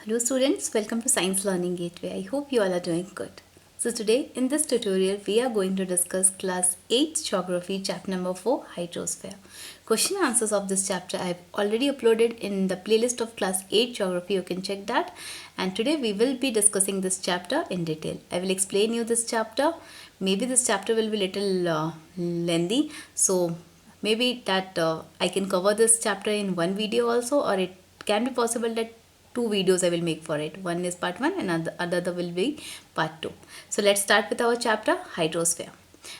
Hello students, welcome to Science Learning Gateway. I hope you all are doing good. So today in this tutorial we are going to discuss class 8 geography chapter number 4 hydrosphere. Question answers of this chapter I have already uploaded in the playlist of class 8 geography, you can check that, and today we will be discussing this chapter in detail. I will explain you this chapter. Maybe this chapter will be little lengthy, so maybe that I can cover this chapter in one video also, or it can be possible that two videos I will make for it. One is part 1 and another will be part 2. So let's start with our chapter hydrosphere.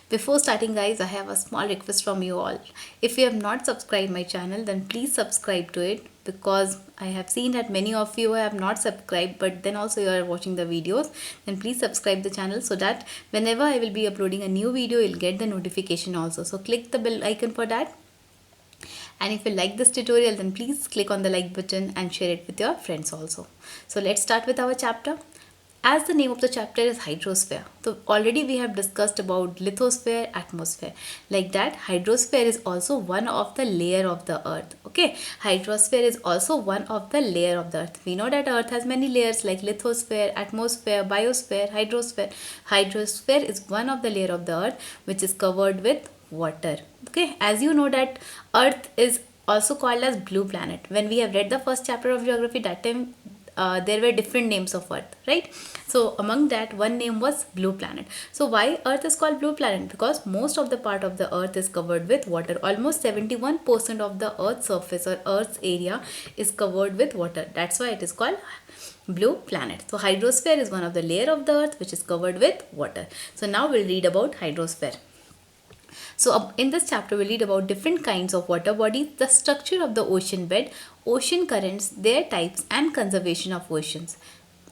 Before starting guys, I have a small request from you all. If you have not subscribed my channel, then please subscribe to it, because I have seen that many of you have not subscribed, but then also you are watching the videos. Then please subscribe the channel so that whenever I will be uploading a new video, you'll get the notification also. So click the bell icon for that. And if you like this tutorial, then please click on the like button and share it with your friends also. So let's start with our chapter. As the name of the chapter is hydrosphere, so already we have discussed about lithosphere, atmosphere. Like that, hydrosphere is also one of the layer of the earth. Okay, hydrosphere is also one of the layer of the earth. We know that earth has many layers like lithosphere, atmosphere, biosphere, hydrosphere. Hydrosphere is one of the layer of the earth which is covered with water. Okay, as you know that earth is also called as blue planet. When we have read the first chapter of geography, that time there were different names of earth, right? So among that, one name was blue planet. So why earth is called blue planet? Because most of the part of the earth is covered with water. Almost 71% of the earth's surface or earth's area is covered with water. That's why it is called blue planet. So hydrosphere is one of the layer of the earth which is covered with water. So now we'll read about hydrosphere. So in this chapter we'll read about different kinds of water bodies, the structure of the ocean bed, ocean currents, their types and conservation of oceans.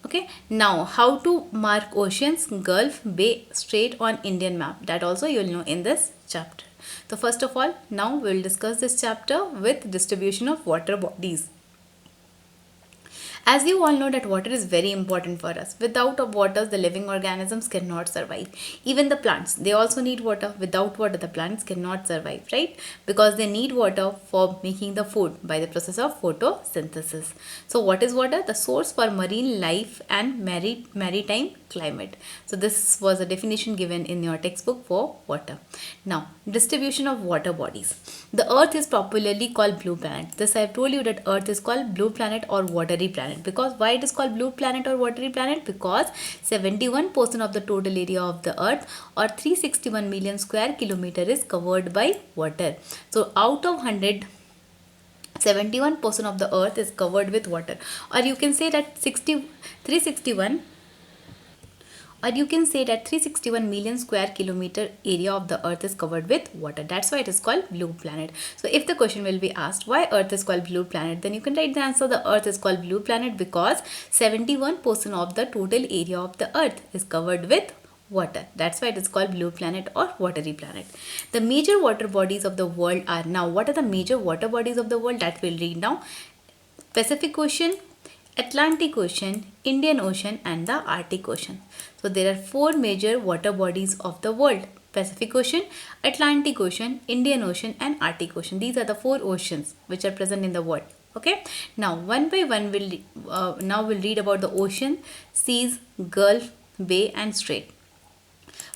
Okay, now how to mark oceans, Gulf, Bay, Strait on Indian map, that also you'll know in this chapter. So first of all, now we'll discuss this chapter with distribution of water bodies. As you all know that water is very important for us. Without water, the living organisms cannot survive. Even the plants, they also need water. Without water, the plants cannot survive, right? Because they need water for making the food by the process of photosynthesis. So what is water? The source for marine life and maritime climate. So this was a definition given in your textbook for water. Now, distribution of water bodies. The earth is popularly called blue planet. This I have told you that earth is called blue planet or watery planet. Because why it is called blue planet or watery planet? Because 71% of the total area of the earth or 361 million square kilometer is covered by water. So out of 100, 71% of the earth is covered with water, or you can say that 361 or you can say that 361 million square kilometer area of the earth is covered with water. That's why it is called blue planet. So if the question will be asked why earth is called blue planet, then you can write the answer: the earth is called blue planet because 71% of the total area of the earth is covered with water. That's why it is called blue planet or watery planet. The major water bodies of the world are, now what are the major water bodies of the world, that we'll read now. Pacific Ocean, Atlantic Ocean, Indian Ocean and the Arctic Ocean. So there are four major water bodies of the world: Pacific Ocean, Atlantic Ocean, Indian Ocean and Arctic Ocean. These are the four oceans which are present in the world. Okay, now one by one we'll read about the ocean, seas, Gulf, Bay and Strait.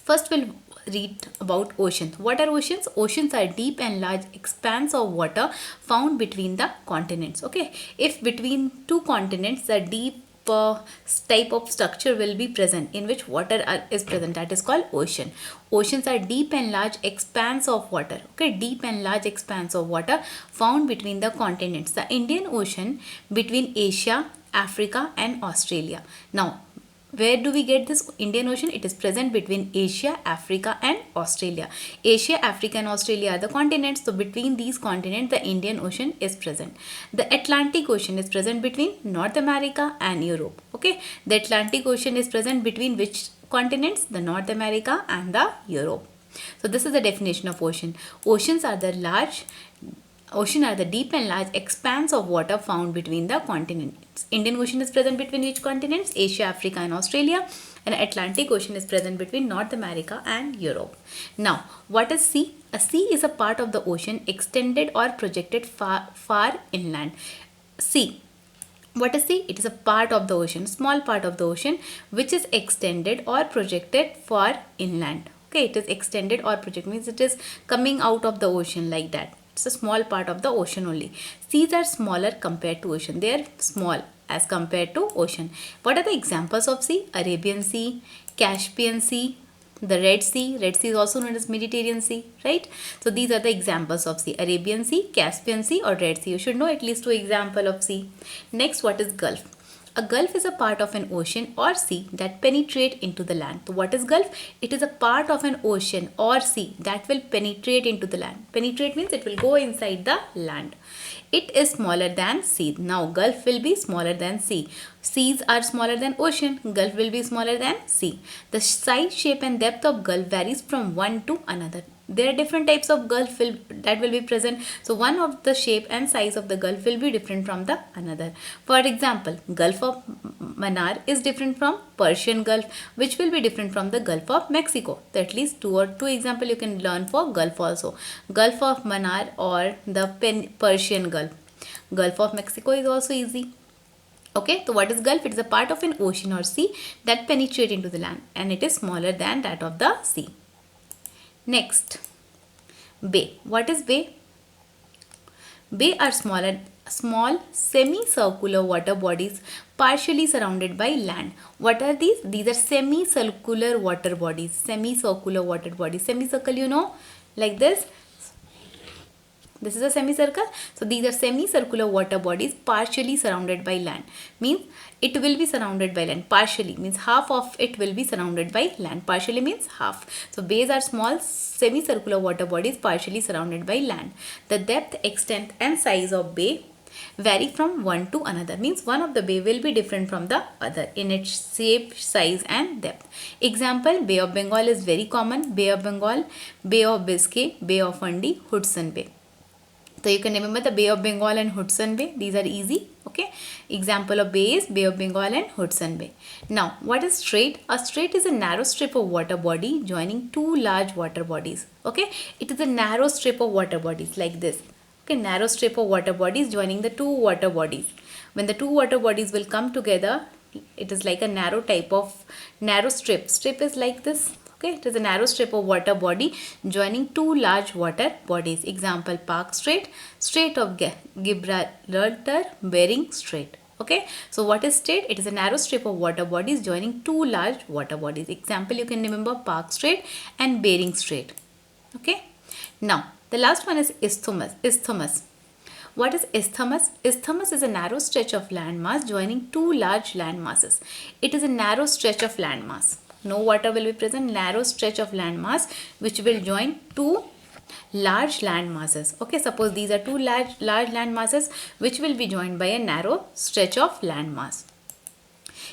First we'll read about oceans. What are oceans? Oceans are deep and large expanse of water found between the continents. Okay, if between two continents the deep type of structure will be present in which water is present, that is called ocean. Oceans are deep and large expanse of water. Okay, deep and large expanse of water found between the continents. The Indian Ocean between Asia, Africa and Australia. Now where do we get this Indian Ocean? It is present between Asia, Africa and Australia. Asia, Africa and Australia are the continents. So between these continents, the Indian Ocean is present. The Atlantic Ocean is present between North America and Europe. Okay, the Atlantic Ocean is present between which continents? The North America and the Europe. So this is the definition of ocean. Oceans are the deep and large expanse of water found between the continents. Indian Ocean is present between which continents? Asia, Africa and Australia. And Atlantic Ocean is present between North America and Europe. Now, what is sea? A sea is a part of the ocean extended or projected far inland. Sea. What is sea? It is a part of the ocean, small part of the ocean, which is extended or projected for inland. Okay, it is extended or projected, means it is coming out of the ocean like that. It's a small part of the ocean only. Seas are smaller compared to ocean. They are small as compared to ocean. What are the examples of sea? Arabian Sea, Caspian Sea, the Red Sea. Red Sea is also known as Mediterranean Sea, right? So these are the examples of sea: Arabian Sea, Caspian Sea, or Red Sea. You should know at least two examples of sea. Next, what is Gulf? A gulf is a part of an ocean or sea that penetrate into the land. So what is gulf? It is a part of an ocean or sea that will penetrate into the land. Penetrate means it will go inside the land. It is smaller than sea. Now gulf will be smaller than sea. Seas are smaller than ocean. Gulf will be smaller than sea. The size, shape and depth of gulf varies from one to another. There are different types of gulf that will be present. So one of the shape and size of the gulf will be different from the another. For example, Gulf of Mannar is different from Persian Gulf, which will be different from the Gulf of Mexico. So at least two example you can learn for Gulf also. Gulf of Mannar or the Persian Gulf. Gulf of Mexico is also easy. Okay, so what is Gulf? It is a part of an ocean or sea that penetrate into the land, and it is smaller than that of the sea. Next, bay. What is bay? Bay are small semicircular water bodies partially surrounded by land. What are these? These are semicircular water bodies. Semicircular water bodies. Semicircle, you know, like this. This is a semicircle. So these are semicircular water bodies partially surrounded by land. Means it will be surrounded by land. Partially means half of it will be surrounded by land. Partially means half. So bays are small semicircular water bodies partially surrounded by land. The depth, extent and size of bay vary from one to another. Means one of the bay will be different from the other in its shape, size and depth. Example, Bay of Bengal is very common. Bay of Bengal, Bay of Biscay, Bay of Fundy, Hudson Bay. So you can remember the Bay of Bengal and Hudson Bay. These are easy. Okay. Example of bay is Bay of Bengal and Hudson Bay. Now, what is strait? A strait is a narrow strip of water body joining two large water bodies. Okay. It is a narrow strip of water bodies like this. Okay. Narrow strip of water bodies joining the two water bodies. When the two water bodies will come together, it is like a narrow type of narrow strip. Strip is like this. Okay, it is a narrow strip of water body joining two large water bodies. Example, Park Strait, Strait of Gibraltar, Bering Strait. Okay, so what is strait? It is a narrow strip of water bodies joining two large water bodies. Example, you can remember Park Strait and Bering Strait. Okay, now the last one is isthmus. Isthmus. What is isthmus? Isthmus is a narrow stretch of landmass joining two large landmasses. It is a narrow stretch of landmass. No water will be present, narrow stretch of landmass which will join two large land masses. Okay, suppose these are two large land masses which will be joined by a narrow stretch of land mass.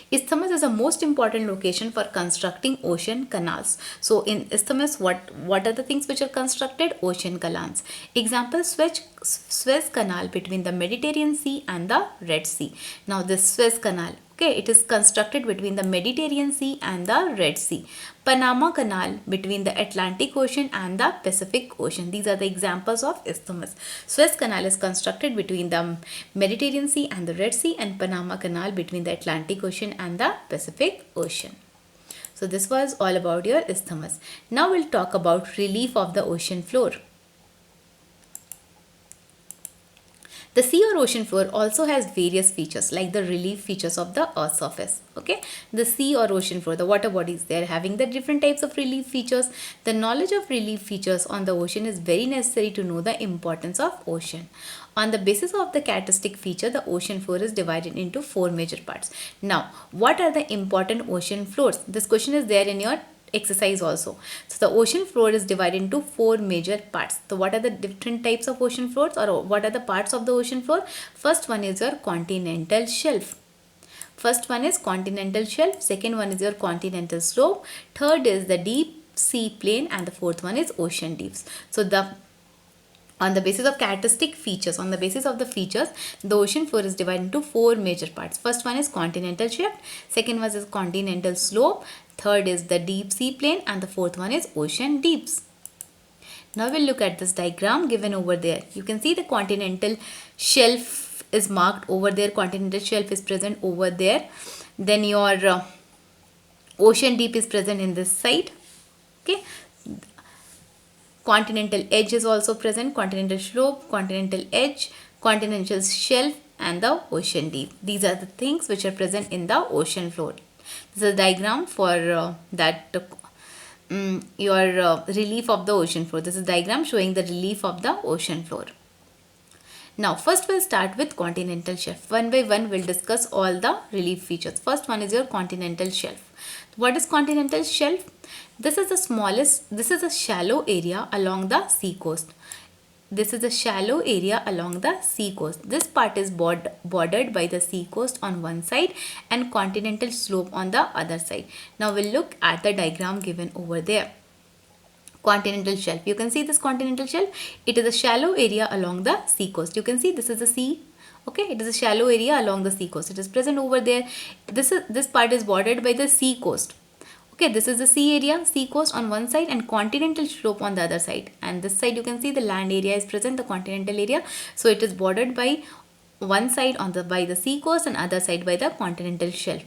Isthmus is the most important location for constructing ocean canals. So in isthmus, what are the things which are constructed? Ocean canals. Example, Suez Canal between the Mediterranean Sea and the Red Sea. Now this Suez Canal, okay, it is constructed between the Mediterranean Sea and the Red Sea. Panama Canal between the Atlantic Ocean and the Pacific Ocean. These are the examples of isthmus. Suez Canal is constructed between the Mediterranean Sea and the Red Sea, and Panama Canal between the Atlantic Ocean and the Pacific Ocean. So this was all about your isthmus. Now we'll talk about relief of the ocean floor. The sea or ocean floor also has various features like the relief features of the earth's surface. Okay, the sea or ocean floor, the water bodies, they are having the different types of relief features. The knowledge of relief features on the ocean is very necessary to know the importance of ocean. On the basis of the characteristic feature, the ocean floor is divided into four major parts. Now, what are the important ocean floors? This question is there in your exercise also. So the ocean floor is divided into four major parts. So what are the different types of ocean floors, or what are the parts of the ocean floor? First one is your continental shelf. First one is continental shelf. Second one is your continental slope. Third is the deep sea plain, and the fourth one is ocean deeps. So on the basis of characteristic features, on the basis of the features, the ocean floor is divided into four major parts. First one is continental shelf. Second one is continental slope. Third is the deep sea plain, and the fourth one is ocean deeps. Now we'll look at this diagram given over there. You can see the continental shelf is marked over there, continental shelf is present over there. Then your ocean deep is present in this side. Okay, continental edge is also present, continental slope, continental edge, continental shelf, and the ocean deep. These are the things which are present in the ocean floor. This is a diagram for your relief of the ocean floor. This is a diagram showing the relief of the ocean floor. Now first we'll start with continental shelf. One by one we'll discuss all the relief features. First one is your continental shelf. What is continental shelf? This is a shallow area along the sea coast. This is a shallow area along the sea coast. This part is bordered by the sea coast on one side and continental slope on the other side. Now we'll look at the diagram given over there. Continental shelf. You can see this continental shelf. It is a shallow area along the sea coast. You can see this is the sea. Okay, it is a shallow area along the sea coast. It is present over there. This part is bordered by the sea coast. Okay, this is the sea area, sea coast on one side and continental slope on the other side. And this side you can see the land area is present, the continental area. So it is bordered by one side by the sea coast and other side by the continental shelf.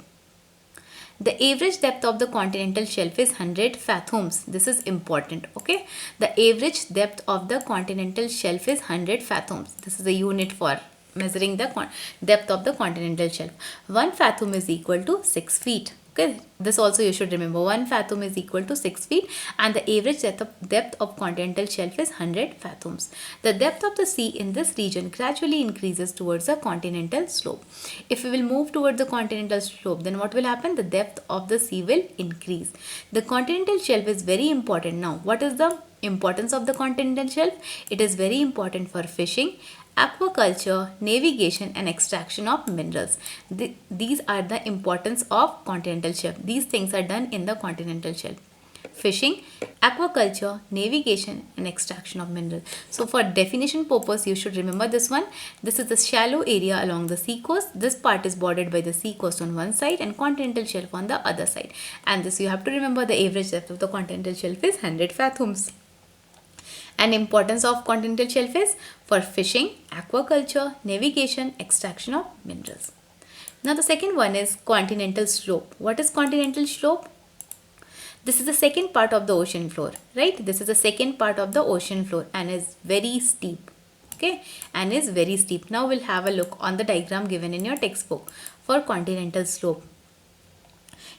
The average depth of the continental shelf is 100 fathoms. This is important. Okay, the average depth of the continental shelf is 100 fathoms. This is a unit for measuring the depth of the continental shelf. 1 fathom is equal to 6 feet. Okay, this also you should remember. 1 fathom is equal to 6 feet and the average depth of continental shelf is 100 fathoms. The depth of the sea in this region gradually increases towards the continental slope. If we will move towards the continental slope, then what will happen? The depth of the sea will increase. The continental shelf is very important. Now, what is the importance of the continental shelf? It is very important for fishing, aquaculture, navigation and extraction of minerals. These are the importance of continental shelf. These things are done in the continental shelf. Fishing, aquaculture, navigation and extraction of minerals. So for definition purpose, you should remember this one. This is the shallow area along the sea coast. This part is bordered by the sea coast on one side and continental shelf on the other side. And this you have to remember, the average depth of the continental shelf is 100 fathoms. And importance of continental shelf is for fishing, aquaculture, navigation, extraction of minerals. Now the second one is continental slope. What is continental slope? This is the second part of the ocean floor, right? This is the second part of the ocean floor and is very steep. Okay, and is very steep. Now we'll have a look on the diagram given in your textbook for continental slope.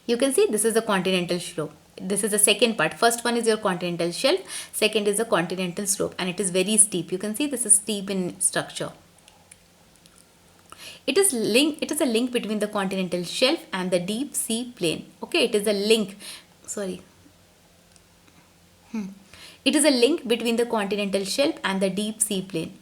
You can see this is the continental slope. This is the second part. First one is your continental shelf. Second is the continental slope and it is very steep. You can see this is steep in structure. It is a link between the continental shelf and the deep sea plain. Okay, it is a link. It is a link between the continental shelf and the deep sea plain.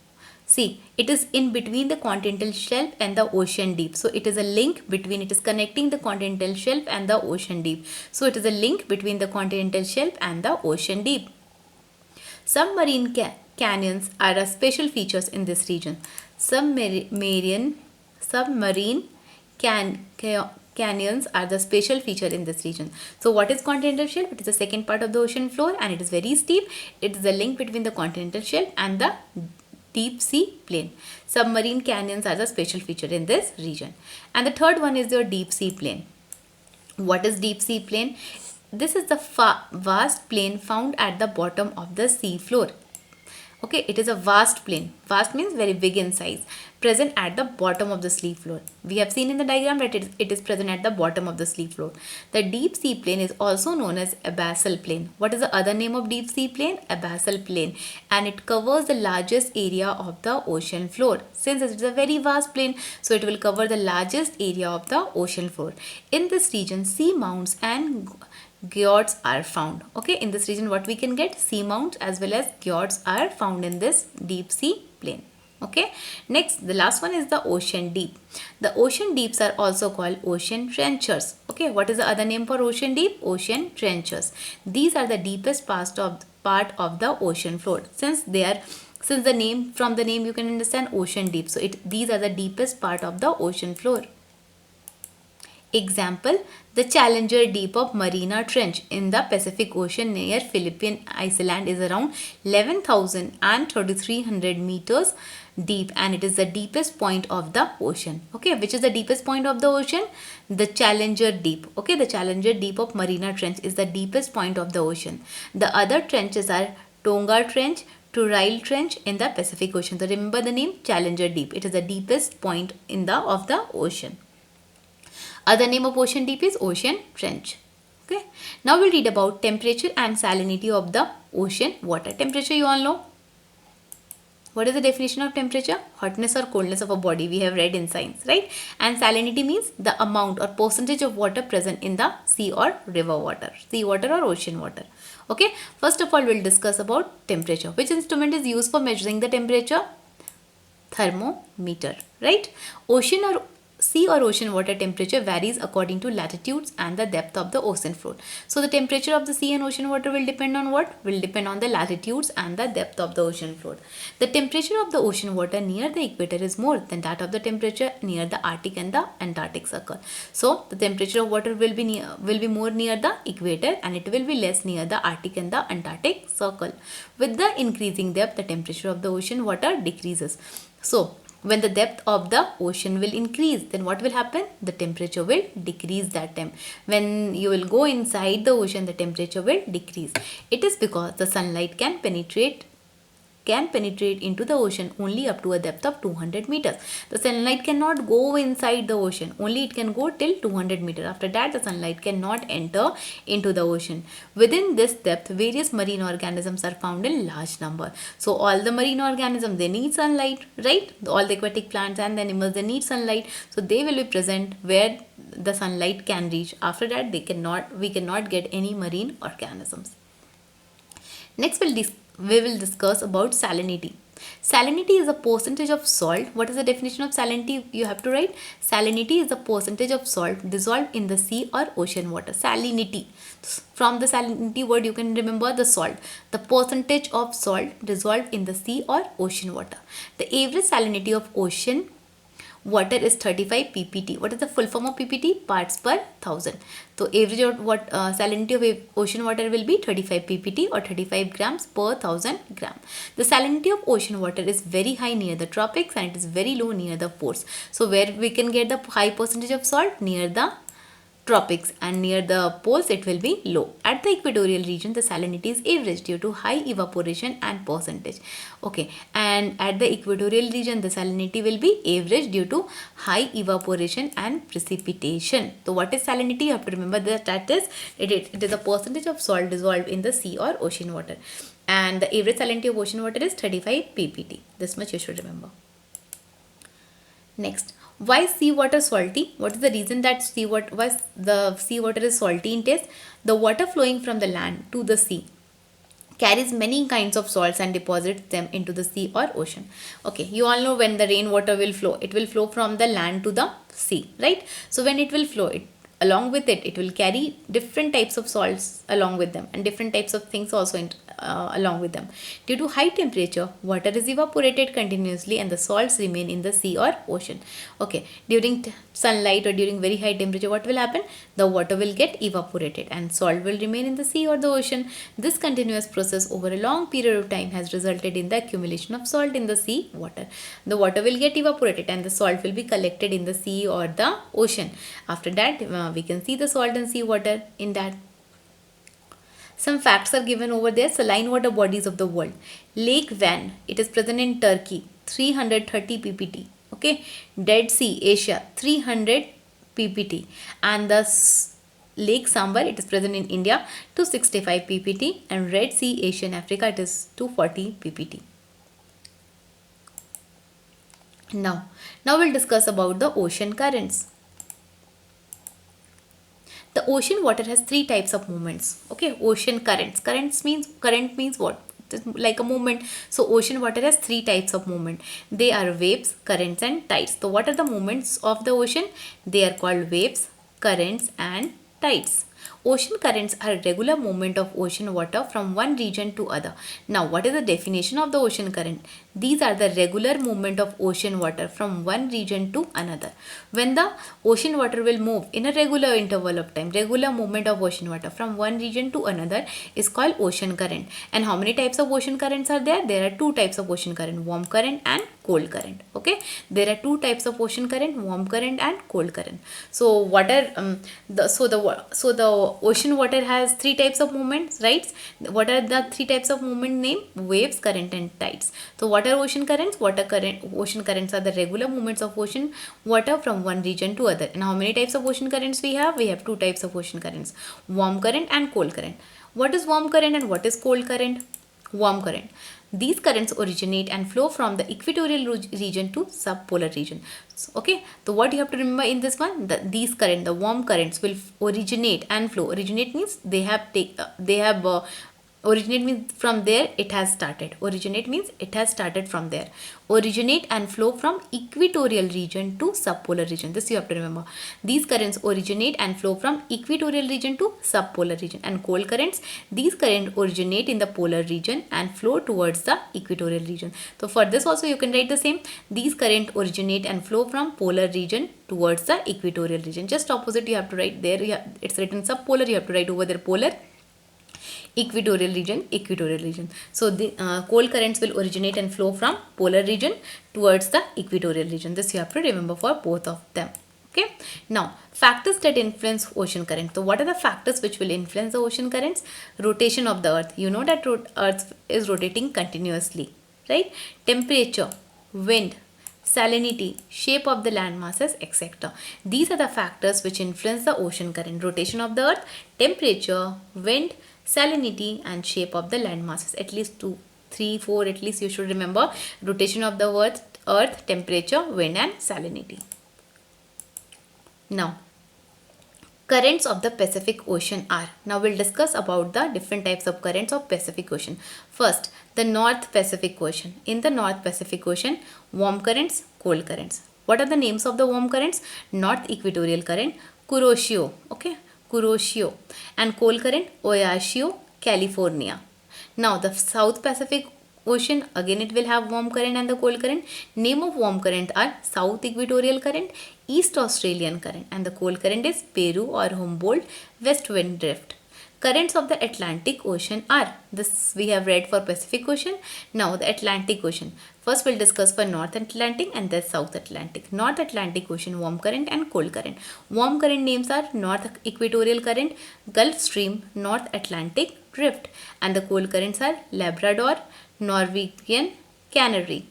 See, it is in between the continental shelf and the ocean deep. So it is a link between, it is connecting the continental shelf and the ocean deep. So it is a link between the continental shelf and the ocean deep. Submarine canyons are a special features in this region. Submarine canyons are the special feature in this region. So what is continental shelf? It is the second part of the ocean floor and it is very steep. It is a link between the continental shelf and the deep sea plain. Submarine canyons are the special feature in this region. And the third one is your deep sea plain. What is deep sea plain? This is the vast plain found at the bottom of the sea floor. Okay, it is a vast plain. Vast means very big in size. Present at the bottom of the sea floor. We have seen in the diagram that it is present at the bottom of the sea floor. The deep sea plain is also known as abyssal plain. What is the other name of deep sea plain? Abyssal plain. And it covers the largest area of the ocean floor. Since it is a very vast plain, so it will cover the largest area of the ocean floor. In this region, sea mounts and fjords are found. Okay, in this region what we can get? Sea mounts as well as fjords are found in this deep sea plain. Okay, next the last one is the ocean deep. The ocean deeps are also called ocean trenchers. Okay, what is the other name for ocean deep? Ocean trenchers. These are the deepest part of the ocean floor. Since from the name you can understand ocean deep. So these are the deepest part of the ocean floor. Example, the Challenger Deep of Mariana Trench in the Pacific Ocean near Philippine Island is around 11,000 and 3,300 meters deep, and it is the deepest point of the ocean. Okay, which is the deepest point of the ocean? The Challenger Deep. Okay, the Challenger Deep of Mariana Trench is the deepest point of the ocean. The other trenches are Tonga Trench, Turrile Trench in the Pacific Ocean. So remember the name Challenger Deep. It is the deepest point in the of the ocean. Other name of ocean deep is Ocean Trench. Okay. Now we'll read about temperature and salinity of the ocean water. Temperature you all know. What is the definition of temperature? Hotness or coldness of a body. We have read in science, right? And salinity means the amount or percentage of water present in the sea or river water. Sea water or ocean water. Okay. First of all, we'll discuss about temperature. Which instrument is used for measuring the temperature? Thermometer, right? Ocean or sea or ocean water temperature varies according to latitudes and the depth of the ocean floor. So the temperature of the sea and ocean water will depend on what? Will depend on the latitudes and the depth of the ocean floor. The temperature of the ocean water near the equator is more than that of the temperature near the Arctic and the Antarctic Circle. So the temperature of water will be more near the equator, and it will be less near the Arctic and the Antarctic Circle. With the increasing depth, the temperature of the ocean water decreases. So when the depth of the ocean will increase, then what will happen? The temperature will decrease that time. When you will go inside the ocean, the temperature will decrease. It is because the sunlight can penetrate into the ocean only up to a depth of 200 meters. The sunlight cannot go inside the ocean. Only it can go till 200 meters. After that, the sunlight cannot enter into the ocean. Within this depth, various marine organisms are found in large number. So all the marine organisms, they need sunlight, right? All the aquatic plants and the animals, they need sunlight. So they will be present where the sunlight can reach. After that, we cannot get any marine organisms. Next, we will discuss about salinity. Salinity is a percentage of salt. What is the definition of salinity? You have to write. Salinity is the percentage of salt dissolved in the sea or ocean water. Salinity. From the salinity word, you can remember the salt. The percentage of salt dissolved in the sea or ocean water. The average salinity of ocean water is 35 ppt. What is the full form of ppt? Parts per thousand. So average of salinity of ocean water will be 35 ppt or 35 grams per 1000 gram. The salinity of ocean water is very high near the tropics, and it is very low near the poles. So where we can get the high percentage of salt? Near the tropics, and near the poles it will be low. At the equatorial region, the salinity is average due to high evaporation and percentage. Okay, and at the equatorial region, the salinity will be average due to high evaporation and precipitation. So what is salinity? You have to remember that it is a percentage of salt dissolved in the sea or ocean water, and the average salinity of ocean water is 35 ppt. This much you should remember. Next, why seawater salty? What is the reason that why the seawater is salty in taste? The water flowing from the land to the sea carries many kinds of salts and deposits them into the sea or ocean. Okay, you all know when the rainwater will flow, it will flow from the land to the sea, right? So when it will flow, along with it will carry different types of salts along with them, and different types of things also along with them. Due to high temperature, water is evaporated continuously and the salts remain in the sea or ocean. Okay, during sunlight or during very high temperature, what will happen? The water will get evaporated and salt will remain in the sea or the ocean. This continuous process over a long period of time has resulted in the accumulation of salt in the sea water. The water will get evaporated and the salt will be collected in the sea or the ocean. After that, we can see the salt and sea water in that. Some facts are given over there. Saline water bodies of the world. Lake Van, it is present in Turkey, 330 ppt. Okay, Dead Sea, Asia, 300 ppt, and the Lake Sambar, it is present in India, 265 ppt, and Red Sea, Asian Africa, it is 240 ppt. Now we'll discuss about the ocean currents. The ocean water has three types of movements. Okay, ocean currents. Current means what? It is like a movement. So ocean water has three types of movement. They are waves, currents, and tides. So what are the movements of the ocean? They are called waves, currents, and tides. Ocean currents are regular movement of ocean water from one region to other. Now, what is the definition of the ocean current? These are the regular movement of ocean water from one region to another. When the ocean water will move in a regular interval of time, regular movement of ocean water from one region to another is called ocean current. And how many types of ocean currents are there? There are two types of ocean current, warm current and cold current. Okay, there are two types of ocean current, warm current and cold current. So what are the ocean water has three types of movements, right? What are the three types of movement name? Waves, current and tides. So what are ocean currents? Ocean currents are the regular movements of ocean water from one region to other. And how many types of ocean currents we have? We have two types of ocean currents, warm current and cold current. What is warm current and what is cold current? Warm current. These currents originate and flow from the equatorial region to subpolar region. Okay, so what you have to remember in this one, the warm currents will originate and flow. Originate means originate means from there it has started. Originate means it has started from there. Originate and flow from equatorial region to subpolar region. This you have to remember. These currents originate and flow from equatorial region to subpolar region. And cold currents, these currents originate in the polar region and flow towards the equatorial region. So for this also you can write the same. These currents originate and flow from polar region towards the equatorial region. Just opposite you have to write there. It's written subpolar, you have to write over there polar. Equatorial region. So the cold currents will originate and flow from polar region towards the equatorial region. This you have to remember for both of them. Okay. Now, factors that influence ocean current. So what are the factors which will influence the ocean currents? Rotation of the earth. You know that earth is rotating continuously, right? Temperature, wind, salinity, shape of the land masses, etc. These are the factors which influence the ocean current. Rotation of the earth, temperature, wind, salinity and shape of the land masses. At least 2, 3, 4 at least you should remember. Rotation of the earth, temperature, wind and salinity. Now, currents of the Pacific Ocean are. Now we'll discuss about the different types of currents of Pacific Ocean. First, the North Pacific Ocean. In the North Pacific Ocean, warm currents, cold currents. What are the names of the warm currents? North Equatorial Current, Kuroshio. Okay. Kuroshio, and cold current Oyashio, California. Now the South Pacific Ocean, again it will have warm current and the cold current. Name of warm current are South Equatorial Current, East Australian Current, and the cold current is Peru or Humboldt West Wind Drift. Currents of the Atlantic Ocean are, this we have read for Pacific Ocean. Now the Atlantic Ocean. First we'll discuss for North Atlantic and then South Atlantic. North Atlantic Ocean, warm current and cold current. Warm current names are North Equatorial Current, Gulf Stream, North Atlantic Drift, and the cold currents are Labrador, Norwegian, Canary.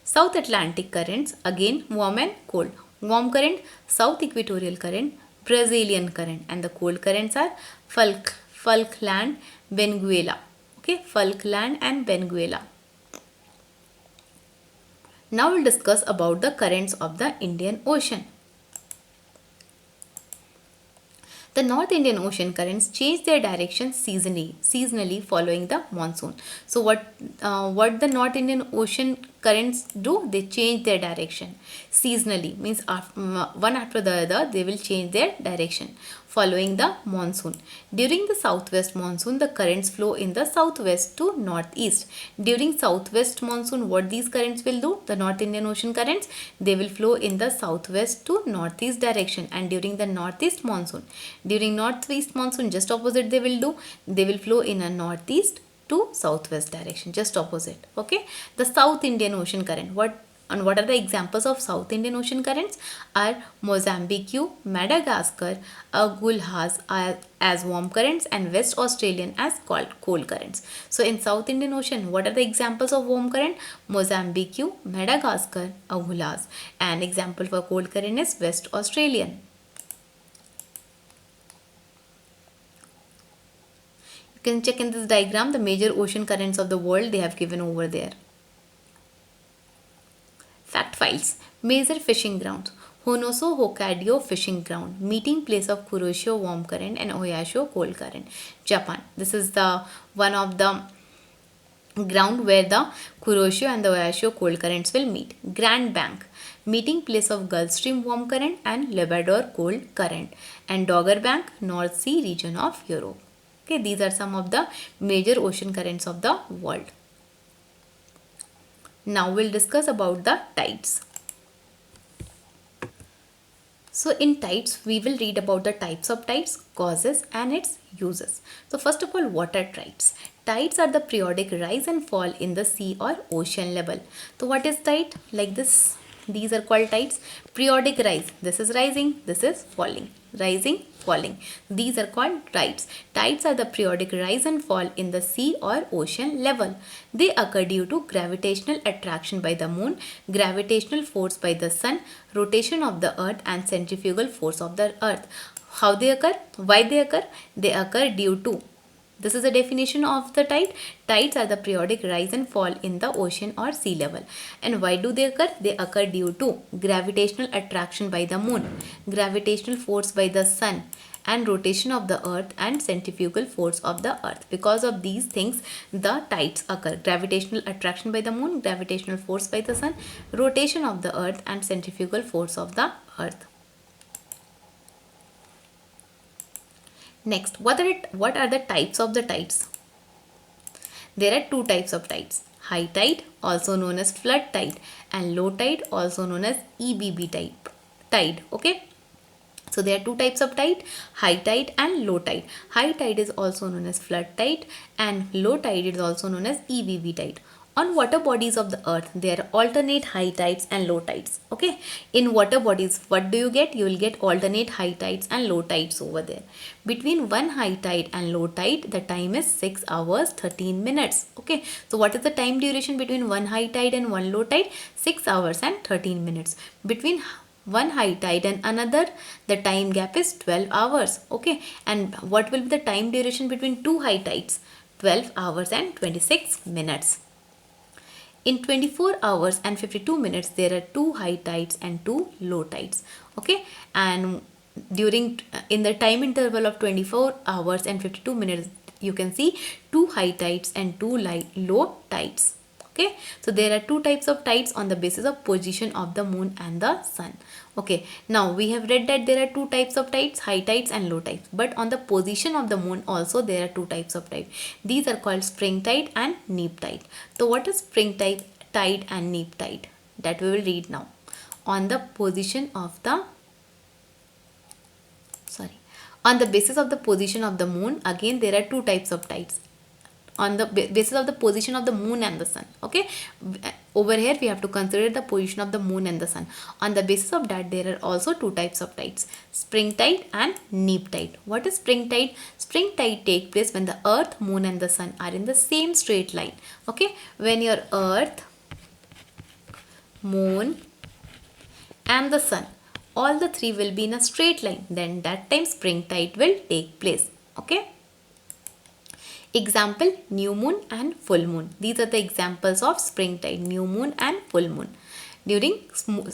South Atlantic currents, again warm and cold. Warm current, South Equatorial Current, Brazilian Current, and the cold currents are Falkland, Venezuela. Okay, Falkland and Venezuela. Now we'll discuss about the currents of the Indian Ocean. The North Indian Ocean currents change their direction seasonally following the monsoon. So what the North Indian Ocean currents do? They change their direction seasonally, means one after the other they will change their direction following the monsoon. During the southwest monsoon, the currents flow in the southwest to northeast. During southwest monsoon, what these currents will do? The North Indian Ocean currents, they will flow in the southwest to northeast direction. And during the northeast monsoon, just opposite they will do. They will flow in a northeast to southwest direction, just opposite. Okay, the South Indian Ocean current. What are the examples of South Indian Ocean currents? Are Mozambique, Madagascar, Agulhas as warm currents and West Australian as cold currents. So in South Indian Ocean, what are the examples of warm current? Mozambique, Madagascar, Agulhas, and example for cold current is West Australian. You can check in this diagram the major ocean currents of the world they have given over there. Fact files. Major fishing grounds. Honoso Hokkaido fishing ground. Meeting place of Kuroshio warm current and Oyashio cold current. Japan. This is the one of the ground where the Kuroshio and the Oyashio cold currents will meet. Grand Bank. meeting place of Gulf Stream warm current and Labrador cold current, and Dogger Bank, North Sea region of Europe. Okay, these are some of the major ocean currents of the world. Now we'll discuss about the tides. So in tides, we will read about the types of tides, causes and its uses. So first of all, water tides. Tides are the periodic rise and fall in the sea or ocean level. So what is tide? Like this, these are called tides. Periodic rise, this is rising, this is falling. Rising, falling. These are called tides. Tides are the periodic rise and fall in the sea or ocean level. They occur due to gravitational attraction by the moon, gravitational force by the sun, rotation of the earth and centrifugal force of the earth. How they occur? Why they occur? They occur due to, this is a definition of the tide. Tides are the periodic rise and fall in the ocean or sea level. And why do they occur? They occur due to gravitational attraction by the moon, gravitational force by the sun, and rotation of the earth and centrifugal force of the earth. Because of these things, the tides occur. Gravitational attraction by the moon, gravitational force by the sun, rotation of the earth and centrifugal force of the earth. Next, what are the types of the tides? There are two types of tides. High tide, also known as flood tide, and low tide, also known as EBB tide. Okay. So there are two types of tide, high tide and low tide. High tide is also known as flood tide and low tide is also known as EBB tide. On water bodies of the earth, there are alternate high tides and low tides. Okay. In water bodies, what do you get? You will get alternate high tides and low tides over there. Between one high tide and low tide, the time is 6 hours 13 minutes. Okay. So what is the time duration between one high tide and one low tide? 6 hours and 13 minutes. Between one high tide and another, the time gap is 12 hours. Okay. And what will be the time duration between two high tides? 12 hours and 26 minutes. In 24 hours and 52 minutes, there are two high tides and two low tides. Okay. And in the time interval of 24 hours and 52 minutes, you can see two high tides and two low tides. Okay. So there are two types of tides on the basis of position of the moon and the sun. Okay. Now we have read that there are two types of tides, high tides and low tides. But on the position of the moon also there are two types of tide. These are called spring tide and neap tide. So what is spring tide and neap tide? That we will read now. On the position of the on the basis of the position of the moon, again there are two types of tides. On the basis of the position of the moon and the sun. Okay. Over here we have to consider the position of the moon and the sun. On the basis of that, there are also two types of tides, spring tide and neap tide. What is spring tide? Spring tide takes place when the earth, moon and the sun are in the same straight line. Okay. When your earth, moon and the sun, all the three will be in a straight line, then that time spring tide will take place. Okay. Example, new moon and full moon. These are the examples of spring tide, new moon and full moon. During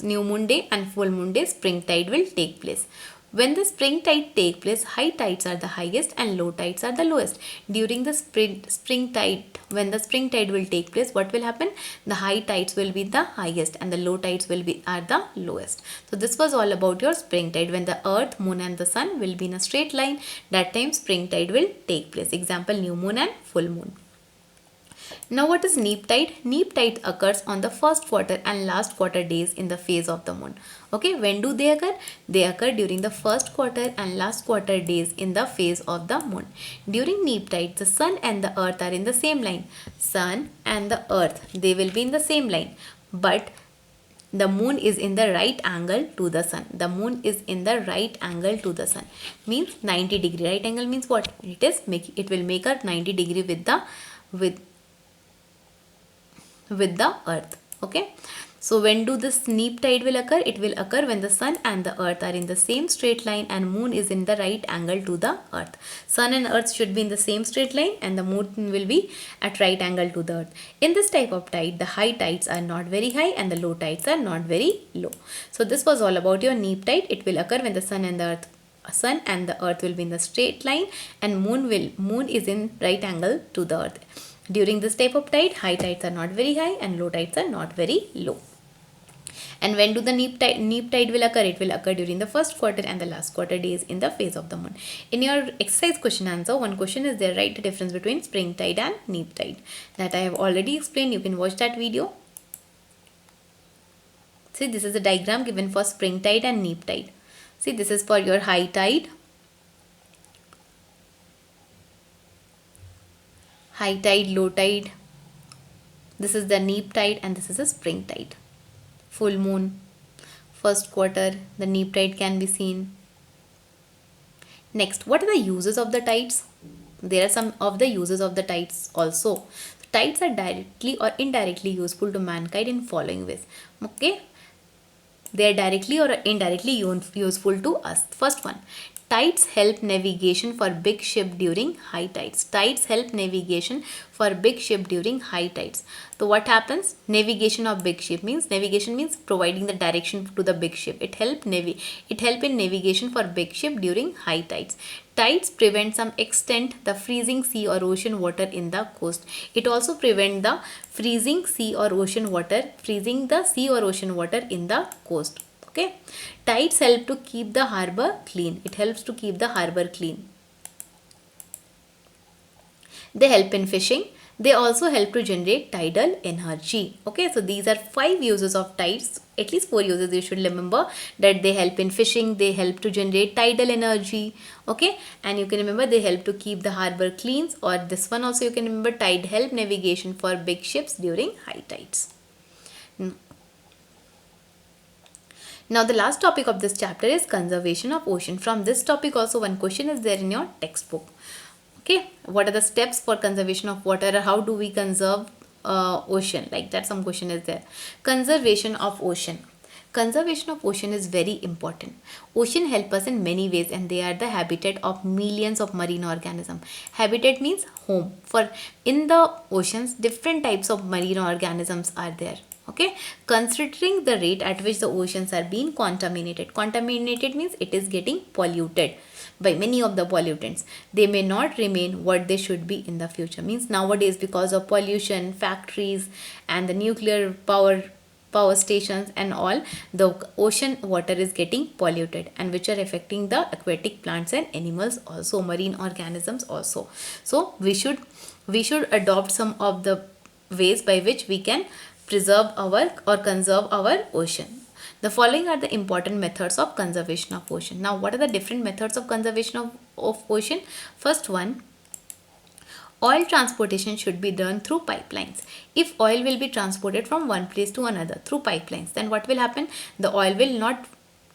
new moon day and full moon day, spring tide will take place. When the spring tide take place, high tides are the highest and low tides are the lowest. During the spring tide, when the spring tide will take place, what will happen? The high tides will be the highest and the low tides are the lowest. So this was all about your spring tide. When the earth, moon and the sun will be in a straight line, that time spring tide will take place. Example, new moon and full moon. Now what is neap tide? Neap tide occurs on the first quarter and last quarter days in the phase of the moon. Okay, when do they occur? They occur during the first quarter and last quarter days in the phase of the moon. During neap tide, the sun and the earth are in the same line. Sun and the earth, they will be in the same line. But the moon is in the right angle to the sun. The moon is in the right angle to the sun. Means 90 degree. Right angle means what? It will make a 90 degree with the earth. Okay. So when do this neap tide will occur? It will occur when the sun and the earth are in the same straight line and moon is in the right angle to the earth. Sun and earth should be in the same straight line and the moon will be at right angle to the earth. In this type of tide, the high tides are not very high and the low tides are not very low. So this was all about your neap tide. It will occur when the sun and the earth will be in the straight line and moon is in right angle to the earth. During this type of tide, high tides are not very high and low tides are not very low. And when do the neap tide will occur? It will occur during the first quarter and the last quarter days in the phase of the moon. In your exercise question answer, one question is there, write the difference between spring tide and neap tide. That I have already explained. You can watch that video. See, this is a diagram given for spring tide and neap tide. See, this is for your high tide, low tide. This is the neap tide and this is a spring tide. Full moon, first quarter, the neap tide can be seen. Next, what are the uses of the tides? There are some of the uses of the tides also. Tides are directly or indirectly useful to mankind in following ways. Okay, they are directly or indirectly useful to us. First one, tides help navigation for big ship during high tides. Tides help navigation for big ship during high tides. So what happens? Navigation of big ship means, navigation means providing the direction to the big ship. It help in navigation for big ship during high tides. Tides prevent some extent the freezing sea or ocean water in the coast. It also prevent the freezing sea or ocean water in the coast. Okay, tides help to keep the harbor clean. It helps to keep the harbor clean. They help in fishing. They also help to generate tidal energy. Okay, so these are 5 uses of tides. At least 4 uses you should remember, that they help in fishing, they help to generate tidal energy. Okay, and you can remember they help to keep the harbor clean, or this one also you can remember, tide help navigation for big ships during high tides. Now the last topic of this chapter is conservation of ocean. From this topic also one question is there in your textbook. Okay, what are the steps for conservation of water, or how do we conserve ocean? Like that some question is there. Conservation of ocean. Conservation of ocean is very important. Ocean help us in many ways and they are the habitat of millions of marine organisms. Habitat means home. For in the oceans, different types of marine organisms are there. Okay, considering the rate at which the oceans are being contaminated. Contaminated means it is getting polluted by many of the pollutants. They may not remain what they should be in the future. Means nowadays, because of pollution, factories and the nuclear power stations and all, the ocean water is getting polluted, and which are affecting the aquatic plants and animals also, marine organisms also. So we should adopt some of the ways by which we can preserve our or conserve our ocean. The following are the important methods of conservation of ocean. Now, what are the different methods of conservation of ocean? First one, oil transportation should be done through pipelines. If oil will be transported from one place to another through pipelines, then what will happen? The oil will not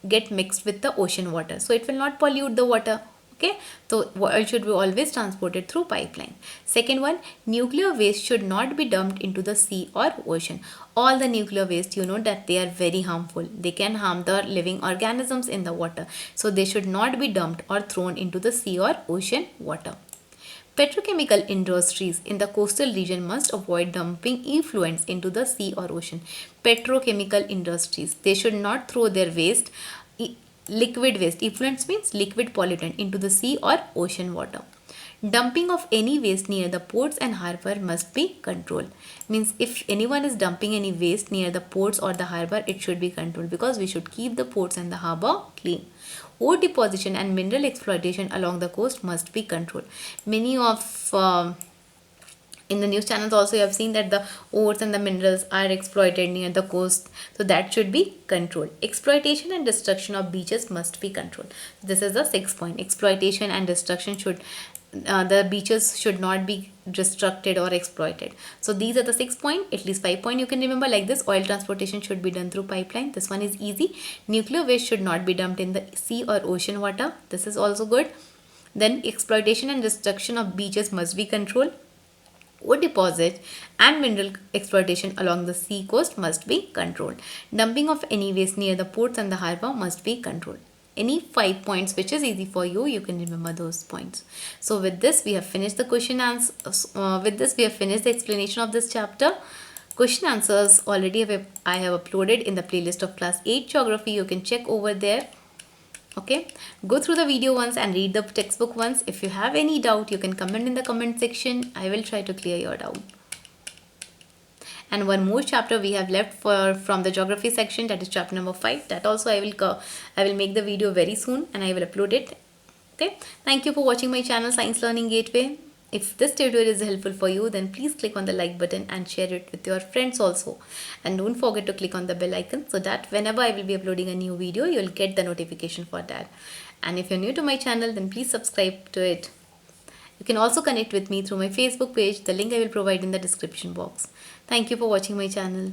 get mixed with the ocean water, so it will not pollute the water. Okay, so oil should be always transported through pipeline. Second one, nuclear waste should not be dumped into the sea or ocean. All the nuclear waste, you know that they are very harmful. They can harm the living organisms in the water. So they should not be dumped or thrown into the sea or ocean water. Petrochemical industries in the coastal region must avoid dumping effluents into the sea or ocean. Petrochemical industries, they should not throw their waste, liquid waste, effluents means liquid pollutant, into the sea or ocean water. Dumping of any waste near the ports and harbor must be controlled. Means if anyone is dumping any waste near the ports or the harbor, it should be controlled, because we should keep the ports and the harbor clean. Ore deposition and mineral exploitation along the coast must be controlled. Many of in the news channels also you have seen that the ores and the minerals are exploited near the coast, so that should be controlled. Exploitation and destruction of beaches must be controlled. This is the 6th point. Exploitation and destruction should the beaches should not be destructed or exploited. So these are the 6 points. At least 5 points you can remember like this. Oil transportation should be done through pipeline. This one is easy. Nuclear waste should not be dumped in the sea or ocean water. This is also good. Then exploitation and destruction of beaches must be controlled. Ore deposit and mineral exploitation along the sea coast must be controlled. Dumping of any waste near the ports and the harbor must be controlled. Any 5 points which is easy for you, you can remember those points. So with this we have finished the question answers. With this we have finished the explanation of this chapter. Question answers already I have uploaded in the playlist of class 8 geography. You can check over there. Okay, go through the video once and read the textbook once. If you have any doubt, you can comment in the comment section. I will try to clear your doubt. and one more chapter we have left for from the geography section, that is chapter number 5. That also I will make the video very soon and I will upload it. Okay, thank you for watching my channel Science Learning Gateway. If this tutorial is helpful for you, then please click on the like button and share it with your friends also. And don't forget to click on the bell icon so that whenever I will be uploading a new video, you will get the notification for that. And if you're new to my channel, then please subscribe to it. You can also connect with me through my Facebook page. The link I will provide in the description box. Thank you for watching my channel.